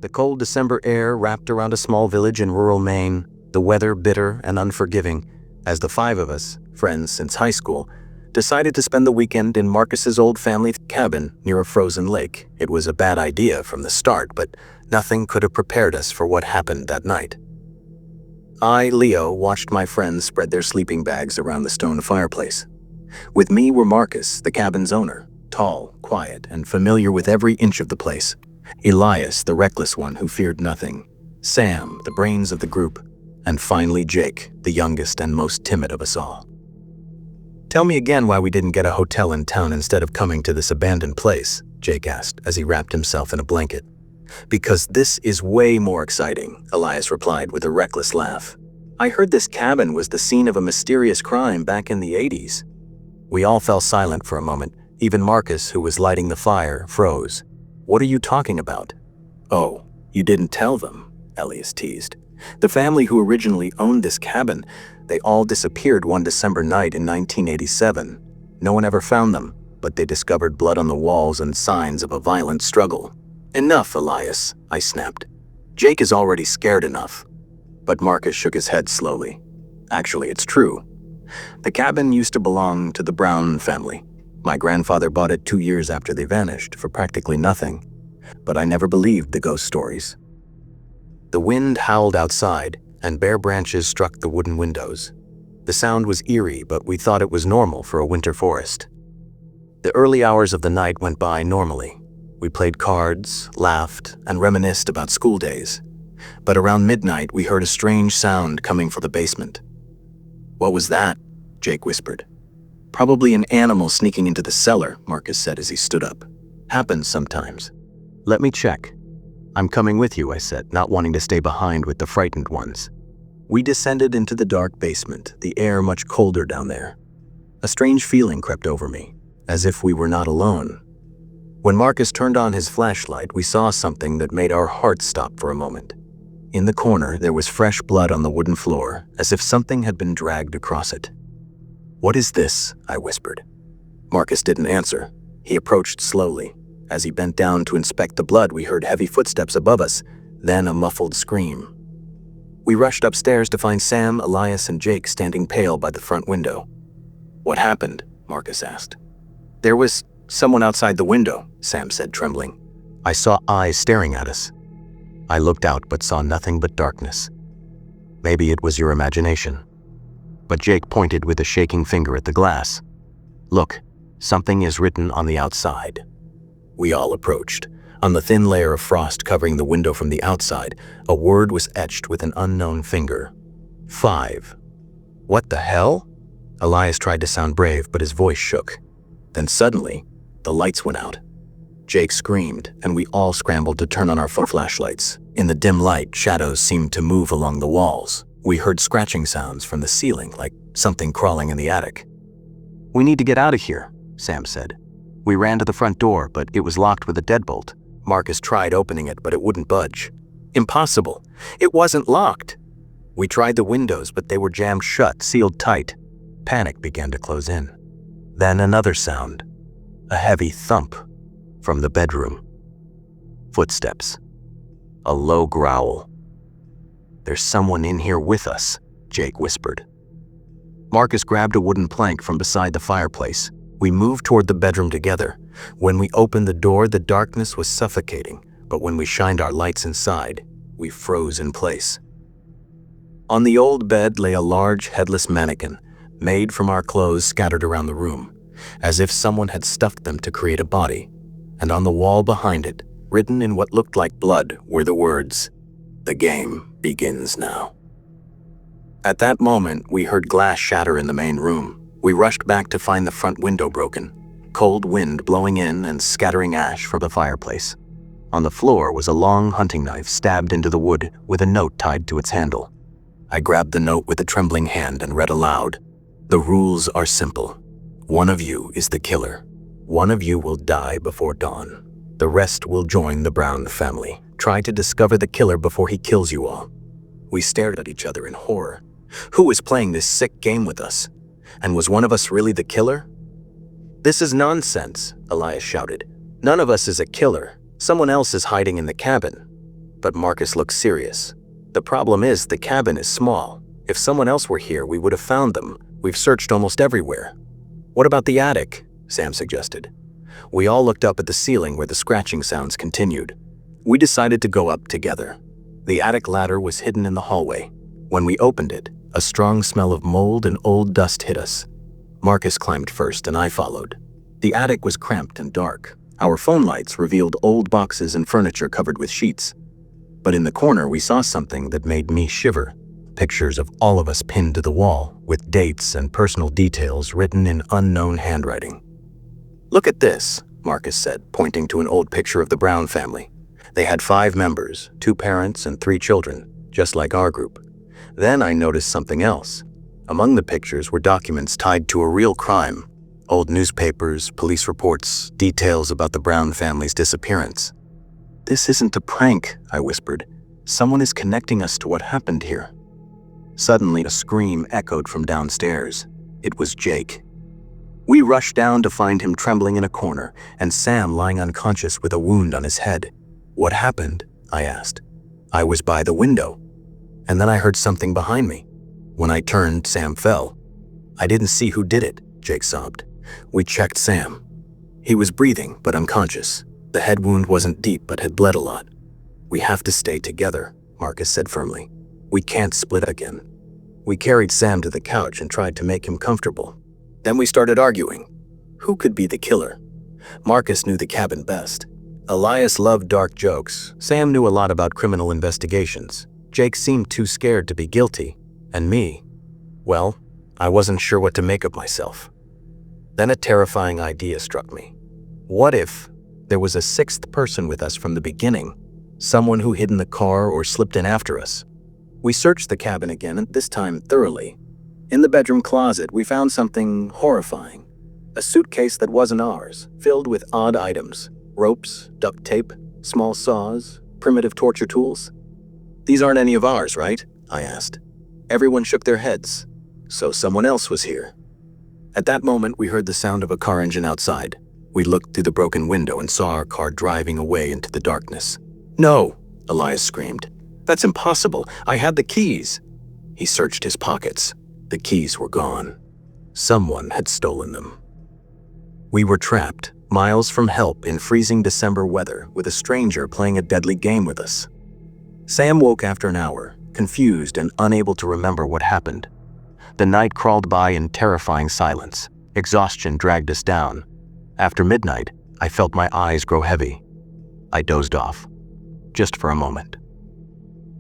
The cold December air wrapped around a small village in rural Maine, the weather bitter and unforgiving, as the five of us, friends since high school, decided to spend the weekend in Marcus's old family cabin near a frozen lake. It was a bad idea from the start, but nothing could have prepared us for what happened that night. I, Leo, watched my friends spread their sleeping bags around the stone fireplace. With me were Marcus, the cabin's owner, tall, quiet, and familiar with every inch of the place. Elias, the reckless one who feared nothing. Sam, the brains of the group. And finally Jake, the youngest and most timid of us all. "Tell me again why we didn't get a hotel in town instead of coming to this abandoned place," Jake asked as he wrapped himself in a blanket. "Because this is way more exciting," Elias replied with a reckless laugh. "I heard this cabin was the scene of a mysterious crime back in the 80s. We all fell silent for a moment. Even Marcus, who was lighting the fire, froze. "What are you talking about?" "Oh, you didn't tell them," Elias teased. "The family who originally owned this cabin, they all disappeared one December night in 1987. No one ever found them, but they discovered blood on the walls and signs of a violent struggle." "Enough, Elias," I snapped. "Jake is already scared enough." But Marcus shook his head slowly. "Actually, it's true. The cabin used to belong to the Brown family. My grandfather bought it 2 years after they vanished for practically nothing, but I never believed the ghost stories." The wind howled outside, and bare branches struck the wooden windows. The sound was eerie, but we thought it was normal for a winter forest. The early hours of the night went by normally. We played cards, laughed, and reminisced about school days. But around midnight, we heard a strange sound coming from the basement. "What was that?" Jake whispered. "Probably an animal sneaking into the cellar," Marcus said as he stood up. "Happens sometimes." "Let me check." "I'm coming with you," I said, not wanting to stay behind with the frightened ones. We descended into the dark basement, the air much colder down there. A strange feeling crept over me, as if we were not alone. When Marcus turned on his flashlight, we saw something that made our hearts stop for a moment. In the corner, there was fresh blood on the wooden floor, as if something had been dragged across it. "What is this?" I whispered. Marcus didn't answer. He approached slowly. As he bent down to inspect the blood, we heard heavy footsteps above us, then a muffled scream. We rushed upstairs to find Sam, Elias, and Jake standing pale by the front window. "What happened?" Marcus asked. "There was someone outside the window," Sam said, trembling. "I saw eyes staring at us." I looked out but saw nothing but darkness. "Maybe it was your imagination." But Jake pointed with a shaking finger at the glass. "Look, something is written on the outside." We all approached. On the thin layer of frost covering the window from the outside, a word was etched with an unknown finger. 5. "What the hell?" Elias tried to sound brave, but his voice shook. Then suddenly, the lights went out. Jake screamed, and we all scrambled to turn on our flashlights. In the dim light, shadows seemed to move along the walls. We heard scratching sounds from the ceiling, like something crawling in the attic. "We need to get out of here," Sam said. We ran to the front door, but it was locked with a deadbolt. Marcus tried opening it, but it wouldn't budge. "Impossible. It wasn't locked." We tried the windows, but they were jammed shut, sealed tight. Panic began to close in. Then another sound. A heavy thump from the bedroom. Footsteps. A low growl. "There's someone in here with us," Jake whispered. Marcus grabbed a wooden plank from beside the fireplace. We moved toward the bedroom together. When we opened the door, the darkness was suffocating, but when we shined our lights inside, we froze in place. On the old bed lay a large, headless mannequin, made from our clothes scattered around the room, as if someone had stuffed them to create a body. And on the wall behind it, written in what looked like blood, were the words, "The game begins now." At that moment, we heard glass shatter in the main room. We rushed back to find the front window broken, cold wind blowing in and scattering ash from the fireplace. On the floor was a long hunting knife stabbed into the wood with a note tied to its handle. I grabbed the note with a trembling hand and read aloud. "The rules are simple. One of you is the killer. One of you will die before dawn. The rest will join the Brown family. Try to discover the killer before he kills you all." We stared at each other in horror. Who was playing this sick game with us? And was one of us really the killer? "This is nonsense," Elias shouted. "None of us is a killer. Someone else is hiding in the cabin." but Marcus looked serious. "The problem is the cabin is small. If someone else were here, we would have found them. We've searched almost everywhere." "What about the attic?" Sam suggested. We all looked up at the ceiling where the scratching sounds continued. We decided to go up together. The attic ladder was hidden in the hallway. When we opened it, a strong smell of mold and old dust hit us. Marcus climbed first and I followed. The attic was cramped and dark. Our phone lights revealed old boxes and furniture covered with sheets. But in the corner we saw something that made me shiver. Pictures of all of us pinned to the wall, with dates and personal details written in unknown handwriting. "Look at this," Marcus said, pointing to an old picture of the Brown family. They had 5 members, 2 parents and 3 children, just like our group. Then I noticed something else. Among the pictures were documents tied to a real crime. Old newspapers, police reports, details about the Brown family's disappearance. "This isn't a prank," I whispered. "Someone is connecting us to what happened here." Suddenly, a scream echoed from downstairs. It was Jake. We rushed down to find him trembling in a corner, and Sam lying unconscious with a wound on his head. "What happened?" I asked. "I was by the window, and then I heard something behind me. When I turned, Sam fell. I didn't see who did it," Jake sobbed. We checked Sam. He was breathing, but unconscious. The head wound wasn't deep, but had bled a lot. "We have to stay together," Marcus said firmly. "We can't split again." We carried Sam to the couch and tried to make him comfortable. Then we started arguing. Who could be the killer? Marcus knew the cabin best. Elias loved dark jokes. Sam knew a lot about criminal investigations. Jake seemed too scared to be guilty. And me? Well, I wasn't sure what to make of myself. Then a terrifying idea struck me. What if there was a 6th person with us from the beginning? Someone who hid in the car or slipped in after us? We searched the cabin again, and this time thoroughly. In the bedroom closet, we found something horrifying. A suitcase that wasn't ours, filled with odd items. Ropes, duct tape, small saws, primitive torture tools. "These aren't any of ours, right?" I asked. Everyone shook their heads. So someone else was here. At that moment, we heard the sound of a car engine outside. We looked through the broken window and saw our car driving away into the darkness. "No!" Elias screamed. "That's impossible. I had the keys." He searched his pockets. The keys were gone. Someone had stolen them. We were trapped, miles from help in freezing December weather, with a stranger playing a deadly game with us. Sam woke after an hour, confused and unable to remember what happened. The night crawled by in terrifying silence. Exhaustion dragged us down. After midnight, I felt my eyes grow heavy. I dozed off, just for a moment.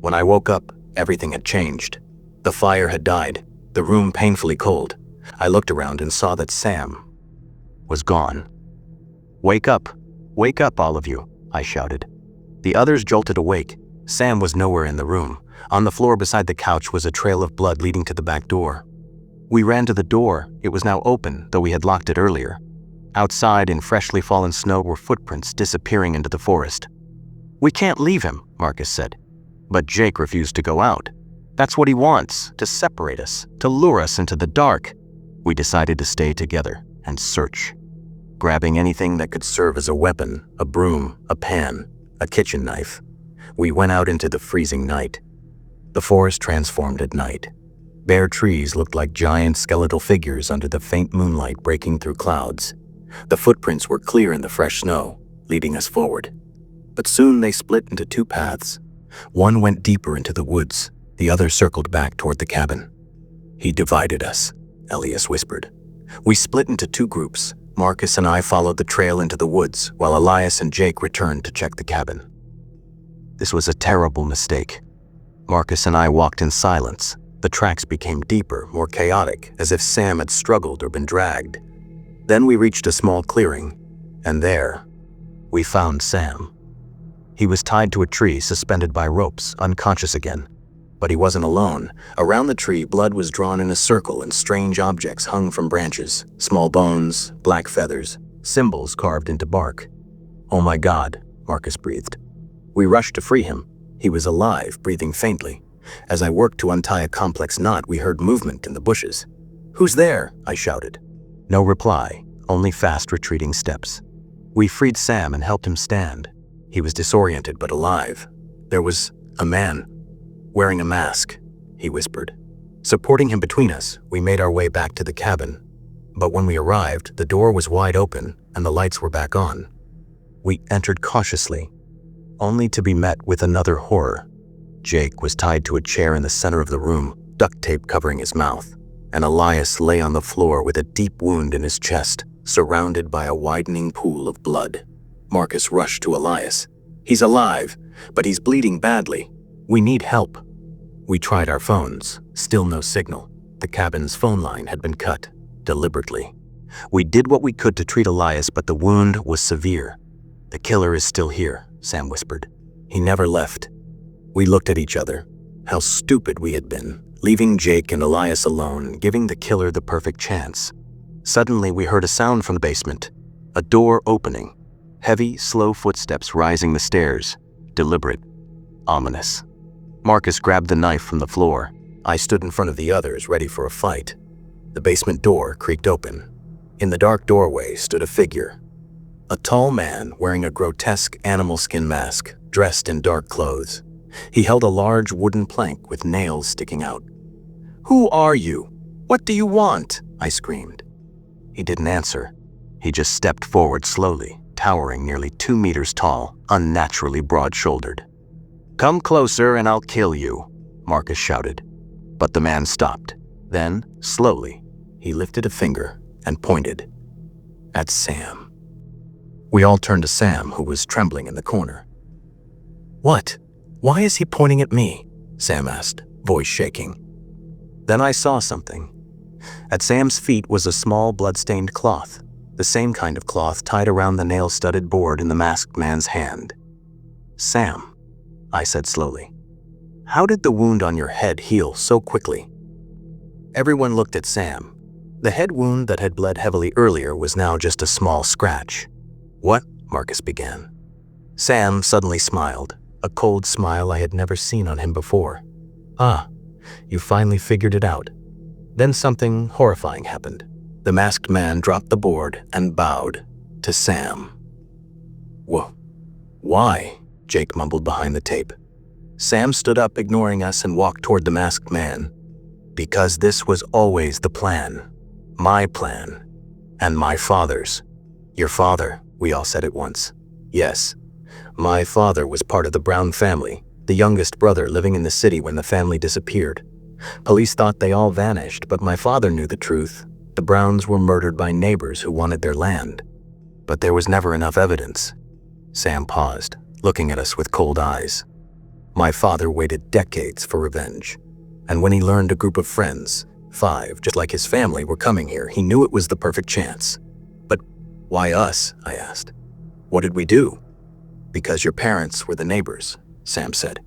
When I woke up, everything had changed. The fire had died, the room painfully cold. I looked around and saw that Sam was gone. Wake up, all of you," I shouted. The others jolted awake. Sam was nowhere in the room. On the floor beside the couch was a trail of blood leading to the back door. We ran to the door. It was now open, though we had locked it earlier. Outside, in freshly fallen snow, were footprints disappearing into the forest. "We can't leave him," Marcus said. But Jake refused to go out. "That's what he wants, to separate us, to lure us into the dark." We decided to stay together and search. Grabbing anything that could serve as a weapon, a broom, a pan, a kitchen knife, we went out into the freezing night. The forest transformed at night. Bare trees looked like giant skeletal figures under the faint moonlight breaking through clouds. The footprints were clear in the fresh snow, leading us forward. But soon they split into 2 paths. One went deeper into the woods, the other circled back toward the cabin. "He divided us," Elias whispered. We split into 2 groups. Marcus and I followed the trail into the woods, while Elias and Jake returned to check the cabin. This was a terrible mistake. Marcus and I walked in silence. The tracks became deeper, more chaotic, as if Sam had struggled or been dragged. Then we reached a small clearing, and there, we found Sam. He was tied to a tree, suspended by ropes, unconscious again. But he wasn't alone. Around the tree, blood was drawn in a circle and strange objects hung from branches. Small bones, black feathers, symbols carved into bark. "Oh my God," Marcus breathed. We rushed to free him. He was alive, breathing faintly. As I worked to untie a complex knot, we heard movement in the bushes. "Who's there?" I shouted. No reply, only fast retreating steps. We freed Sam and helped him stand. He was disoriented but alive. There was a man wearing a mask, he whispered. Supporting him between us, we made our way back to the cabin. But when we arrived, the door was wide open and the lights were back on. We entered cautiously, only to be met with another horror. Jake was tied to a chair in the center of the room, duct tape covering his mouth, and Elias lay on the floor with a deep wound in his chest, surrounded by a widening pool of blood. Marcus rushed to Elias. He's alive, but he's bleeding badly. We need help. We tried our phones, still no signal. The cabin's phone line had been cut, deliberately. We did what we could to treat Elias, but the wound was severe. The killer is still here, Sam whispered. He never left. We looked at each other. How stupid we had been, leaving Jake and Elias alone, giving the killer the perfect chance. Suddenly, we heard a sound from the basement. A door opening. Heavy, slow footsteps rising the stairs. Deliberate. Ominous. Marcus grabbed the knife from the floor. I stood in front of the others, ready for a fight. The basement door creaked open. In the dark doorway stood a figure. A tall man wearing a grotesque animal skin mask, dressed in dark clothes. He held a large wooden plank with nails sticking out. "Who are you? What do you want?" I screamed. He didn't answer. He just stepped forward slowly, towering nearly 2 meters tall, unnaturally broad-shouldered. "Come closer and I'll kill you," Marcus shouted. But the man stopped. Then, slowly, he lifted a finger and pointed at Sam. We all turned to Sam, who was trembling in the corner. "What? Why is he pointing at me?" Sam asked, voice shaking. Then I saw something. At Sam's feet was a small blood-stained cloth, the same kind of cloth tied around the nail-studded board in the masked man's hand. "Sam," I said slowly, "how did the wound on your head heal so quickly?" Everyone looked at Sam. The head wound that had bled heavily earlier was now just a small scratch. "What?" Marcus began. Sam suddenly smiled, a cold smile I had never seen on him before. "Ah, you finally figured it out." Then something horrifying happened. The masked man dropped the board and bowed to Sam. "Whoa, why?" Jake mumbled behind the tape. Sam stood up, ignoring us, and walked toward the masked man. "Because this was always the plan. My plan. And my father's." "Your father," we all said at once. "Yes. My father was part of the Brown family, the youngest brother living in the city when the family disappeared. Police thought they all vanished, but my father knew the truth. The Browns were murdered by neighbors who wanted their land. But there was never enough evidence." Sam paused, looking at us with cold eyes. "My father waited decades for revenge. And when he learned a group of friends, 5, just like his family, were coming here, he knew it was the perfect chance." "But why us?" I asked. "What did we do?" "Because your parents were the neighbors," Sam said.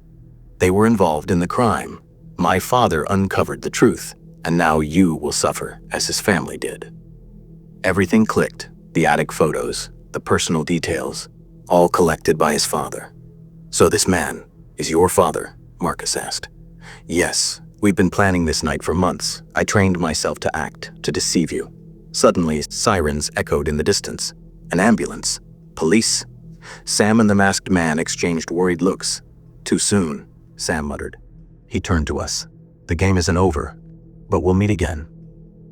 "They were involved in the crime. My father uncovered the truth, and now you will suffer as his family did." Everything clicked. The attic photos, the personal details, all collected by his father. "So this man is your father?" Marcus asked. "Yes. We've been planning this night for months. I trained myself to act, to deceive you." Suddenly, sirens echoed in the distance. An ambulance. Police. Sam and the masked man exchanged worried looks. "Too soon," Sam muttered. He turned to us. "The game isn't over, but we'll meet again."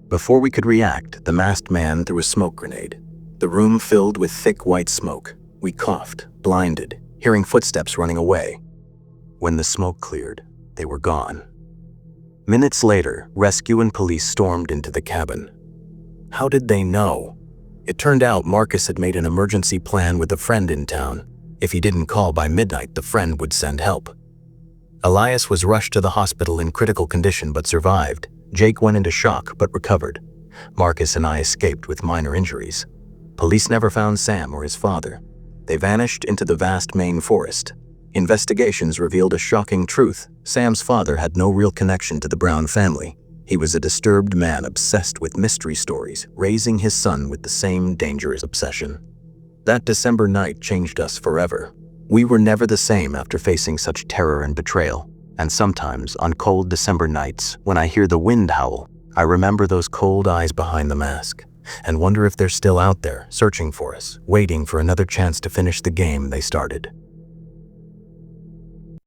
Before we could react, the masked man threw a smoke grenade. The room filled with thick white smoke. We coughed, blinded, hearing footsteps running away. When the smoke cleared, they were gone. Minutes later, rescue and police stormed into the cabin. How did they know? It turned out Marcus had made an emergency plan with a friend in town. If he didn't call by midnight, the friend would send help. Elias was rushed to the hospital in critical condition but survived. Jake went into shock but recovered. Marcus and I escaped with minor injuries. Police never found Sam or his father. They vanished into the vast Maine forest. Investigations revealed a shocking truth. Sam's father had no real connection to the Brown family. He was a disturbed man obsessed with mystery stories, raising his son with the same dangerous obsession. That December night changed us forever. We were never the same after facing such terror and betrayal. And sometimes, on cold December nights, when I hear the wind howl, I remember those cold eyes behind the mask, and wonder if they're still out there, searching for us, waiting for another chance to finish the game they started.